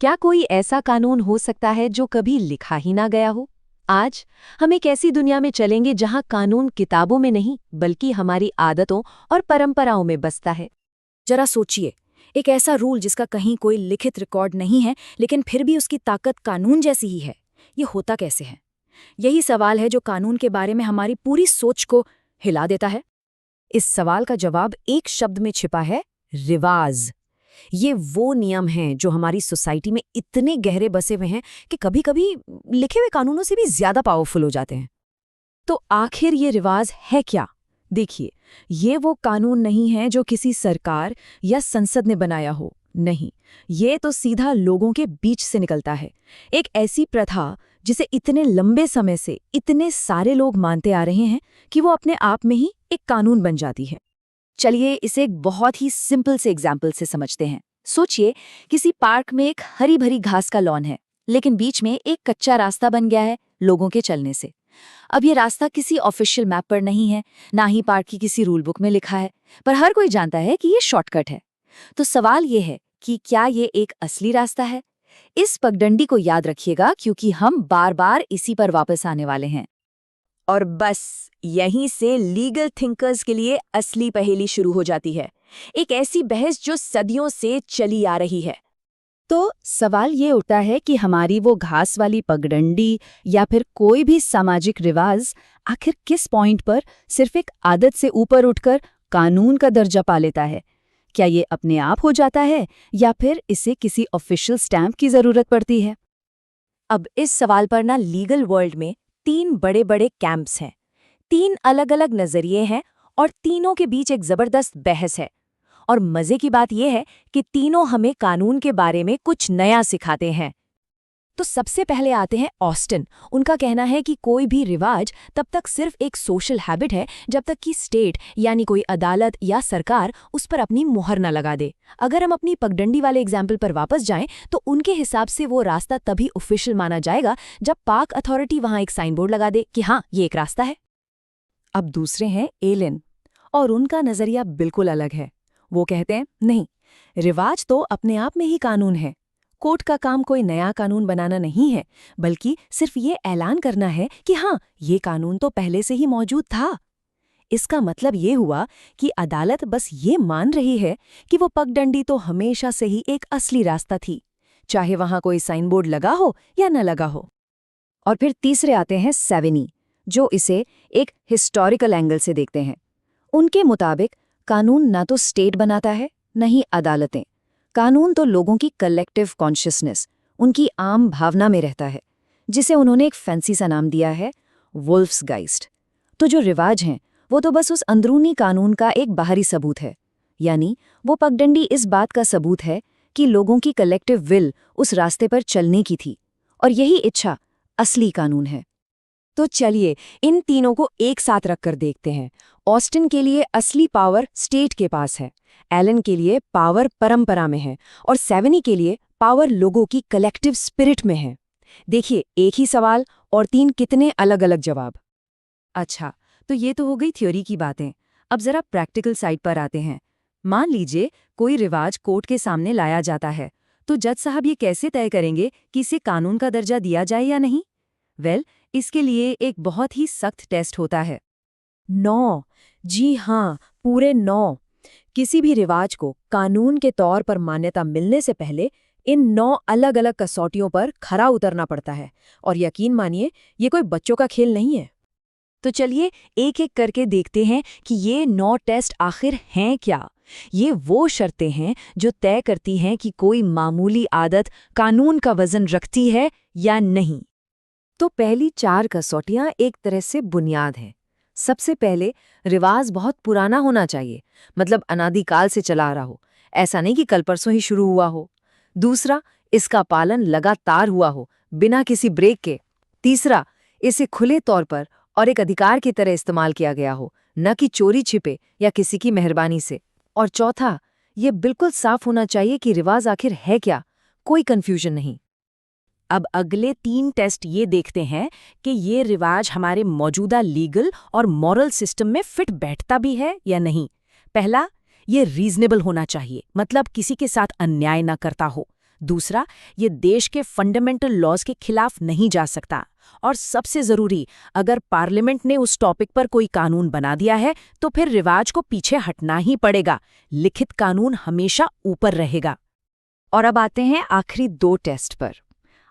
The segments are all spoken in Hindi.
क्या कोई ऐसा कानून हो सकता है जो कभी लिखा ही ना गया हो? आज हम एक ऐसी दुनिया में चलेंगे जहां कानून किताबों में नहीं बल्कि हमारी आदतों और परंपराओं में बसता है। जरा सोचिए, एक ऐसा रूल जिसका कहीं कोई लिखित रिकॉर्ड नहीं है लेकिन फिर भी उसकी ताकत कानून जैसी ही है। ये होता कैसे है? यही सवाल है जो कानून के बारे में हमारी पूरी सोच को हिला देता है। इस सवाल का जवाब एक शब्द में छिपा है, रिवाज। ये वो नियम हैं जो हमारी सोसाइटी में इतने गहरे बसे हुए हैं कि कभी-कभी लिखे हुए कानूनों से भी ज्यादा पावरफुल हो जाते हैं। तो आखिर ये रिवाज है क्या? देखिए, ये वो कानून नहीं है जो किसी सरकार या संसद ने बनाया हो। नहीं, ये तो सीधा लोगों के बीच से निकलता है। एक ऐसी प्रथा जिसे इतने लंबे समय से इतने सारे लोग मानते आ रहे हैं कि वो अपने आप में ही एक कानून बन जाती है। चलिए इसे एक बहुत ही सिंपल से एग्जाम्पल से समझते हैं। सोचिए, किसी पार्क में एक हरी भरी घास का लॉन है, लेकिन बीच में एक कच्चा रास्ता बन गया है लोगों के चलने से। अब ये रास्ता किसी ऑफिशियल मैप पर नहीं है, ना ही पार्क की किसी रूल बुक में लिखा है, पर हर कोई जानता है कि ये शॉर्टकट है। तो सवाल ये है कि क्या ये एक असली रास्ता है? इस पगडंडी को याद रखिएगा, क्योंकि हम बार बार इसी पर वापस आने वाले हैं। और बस यहीं से लीगल थिंकर्स के लिए असली पहेली शुरू हो जाती है। एक ऐसी बहस जो सदियों से चली आ रही है। तो सवाल ये उठता है कि हमारी वो घास वाली पगडंडी या फिर कोई भी सामाजिक रिवाज आखिर किस पॉइंट पर सिर्फ एक आदत से ऊपर उठकर कानून का दर्जा पा लेता है? क्या ये अपने आप हो जाता है या फिर इसे किसी ऑफिशियल स्टैम्प की जरूरत पड़ती है? अब इस सवाल पर ना लीगल वर्ल्ड में 3 बड़े बड़े कैंप्स हैं। 3 अलग अलग नजरिए हैं और तीनों के बीच एक जबरदस्त बहस है। और मजे की बात यह है कि तीनों हमें कानून के बारे में कुछ नया सिखाते हैं। तो सबसे पहले आते हैं ऑस्टिन। उनका कहना है कि कोई भी रिवाज तब तक सिर्फ एक सोशल हैबिट है जब तक कि स्टेट यानी कोई अदालत या सरकार उस पर अपनी मुहर न लगा दे। अगर हम अपनी पगडंडी वाले एग्जाम्पल पर वापस जाएं तो उनके हिसाब से वो रास्ता तभी ऑफिशियल माना जाएगा जब पार्क अथॉरिटी वहां एक साइन बोर्ड लगा दे कि हाँ, ये एक रास्ता है। अब दूसरे हैं एलन, और उनका नजरिया बिल्कुल अलग है। वो कहते हैं नहीं, रिवाज तो अपने आप में ही कानून है। कोर्ट का काम कोई नया कानून बनाना नहीं है, बल्कि सिर्फ ये ऐलान करना है कि हाँ, ये कानून तो पहले से ही मौजूद था। इसका मतलब ये हुआ कि अदालत बस ये मान रही है कि वो पगडंडी तो हमेशा से ही एक असली रास्ता थी, चाहे वहां कोई साइन बोर्ड लगा हो या न लगा हो। और फिर तीसरे आते हैं सेवेनी, जो इसे एक हिस्टोरिकल एंगल से देखते हैं। उनके मुताबिक कानून ना तो स्टेट बनाता है, न ही अदालतें। कानून तो लोगों की कलेक्टिव कॉन्शियसनेस, उनकी आम भावना में रहता है, जिसे उन्होंने एक फैंसी सा नाम दिया है, वुल्फ्स गाइस्ट। तो जो रिवाज हैं वो तो बस उस अंदरूनी कानून का एक बाहरी सबूत है। यानी वो पगडंडी इस बात का सबूत है कि लोगों की कलेक्टिव विल उस रास्ते पर चलने की थी, और यही इच्छा असली कानून है। तो चलिए इन तीनों को एक साथ रखकर देखते हैं। ऑस्टिन के लिए असली पावर स्टेट के पास है, एलन के लिए पावर परंपरा में है, और सेवेनी के लिए पावर लोगों की कलेक्टिव स्पिरिट में है। देखिए, एक ही सवाल और 3 कितने अलग अलग जवाब। अच्छा, तो ये तो हो गई थ्योरी की बातें। अब जरा प्रैक्टिकल साइड पर आते हैं। मान लीजिए कोई रिवाज कोर्ट के सामने लाया जाता है, तो जज साहब ये कैसे तय करेंगे कि इसे कानून का दर्जा दिया जाए या नहीं? इसके लिए एक बहुत ही सख्त टेस्ट होता है। 9, जी हाँ, पूरे 9। किसी भी रिवाज को कानून के तौर पर मान्यता मिलने से पहले इन 9 अलग अलग कसौटियों पर खरा उतरना पड़ता है। और यकीन मानिए, ये कोई बच्चों का खेल नहीं है। तो चलिए एक एक करके देखते हैं कि ये 9 टेस्ट आखिर हैं क्या। ये वो शर्तें हैं जो तय करती हैं कि कोई मामूली आदत कानून का वजन रखती है या नहीं। तो पहली 4 कसौटियां एक तरह से बुनियाद हैं। सबसे पहले, रिवाज बहुत पुराना होना चाहिए, मतलब अनादिकाल से चला आ रहा हो, ऐसा नहीं कि कल परसों ही शुरू हुआ हो। दूसरा, इसका पालन लगातार हुआ हो, बिना किसी ब्रेक के। तीसरा, इसे खुले तौर पर और एक अधिकार की तरह इस्तेमाल किया गया हो, न कि चोरी छिपे या किसी की मेहरबानी से। और चौथा, ये बिल्कुल साफ होना चाहिए कि रिवाज आखिर है क्या, कोई कंफ्यूजन नहीं। अब अगले 3 टेस्ट ये देखते हैं कि ये रिवाज हमारे मौजूदा लीगल और मॉरल सिस्टम में फिट बैठता भी है या नहीं। पहला, ये रीजनेबल होना चाहिए, मतलब किसी के साथ अन्याय ना करता हो। दूसरा, ये देश के फंडामेंटल लॉज के खिलाफ नहीं जा सकता। और सबसे जरूरी, अगर पार्लियामेंट ने उस टॉपिक पर कोई कानून बना दिया है तो फिर रिवाज को पीछे हटना ही पड़ेगा। लिखित कानून हमेशा ऊपर रहेगा। और अब आते हैं आखिरी 2 टेस्ट पर।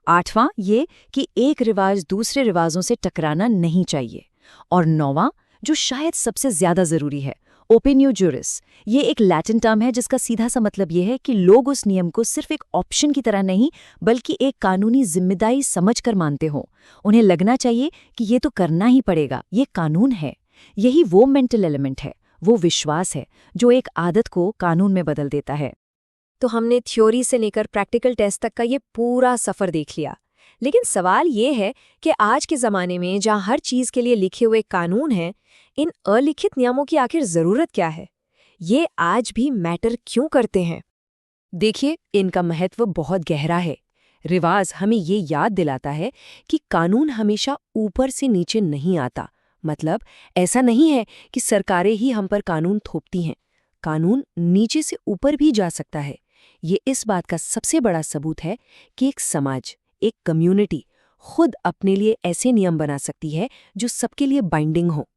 8वां ये कि एक रिवाज दूसरे रिवाजों से टकराना नहीं चाहिए। और 9वां, जो शायद सबसे ज्यादा जरूरी है, ओपिनियो जुरिस। ये एक लैटिन टर्म है जिसका सीधा सा मतलब ये है कि लोग उस नियम को सिर्फ एक ऑप्शन की तरह नहीं बल्कि एक कानूनी जिम्मेदारी समझकर मानते हो। उन्हें लगना चाहिए कि ये तो करना ही पड़ेगा, ये कानून है। यही वो मेंटल एलिमेंट है, वो विश्वास है जो एक आदत को कानून में बदल देता है। तो हमने थ्योरी से लेकर प्रैक्टिकल टेस्ट तक का ये पूरा सफर देख लिया। लेकिन सवाल ये है कि आज के ज़माने में जहाँ हर चीज़ के लिए लिखे हुए कानून हैं, इन अलिखित नियमों की आखिर ज़रूरत क्या है? ये आज भी मैटर क्यों करते हैं? देखिए, इनका महत्व बहुत गहरा है। रिवाज हमें ये याद दिलाता है कि कानून हमेशा ऊपर से नीचे नहीं आता। मतलब ऐसा नहीं है कि सरकारें ही हम पर कानून थोपती हैं। कानून नीचे से ऊपर भी जा सकता है। ये इस बात का सबसे बड़ा सबूत है कि एक समाज, एक कम्युनिटी खुद अपने लिए ऐसे नियम बना सकती है जो सबके लिए बाइंडिंग हो।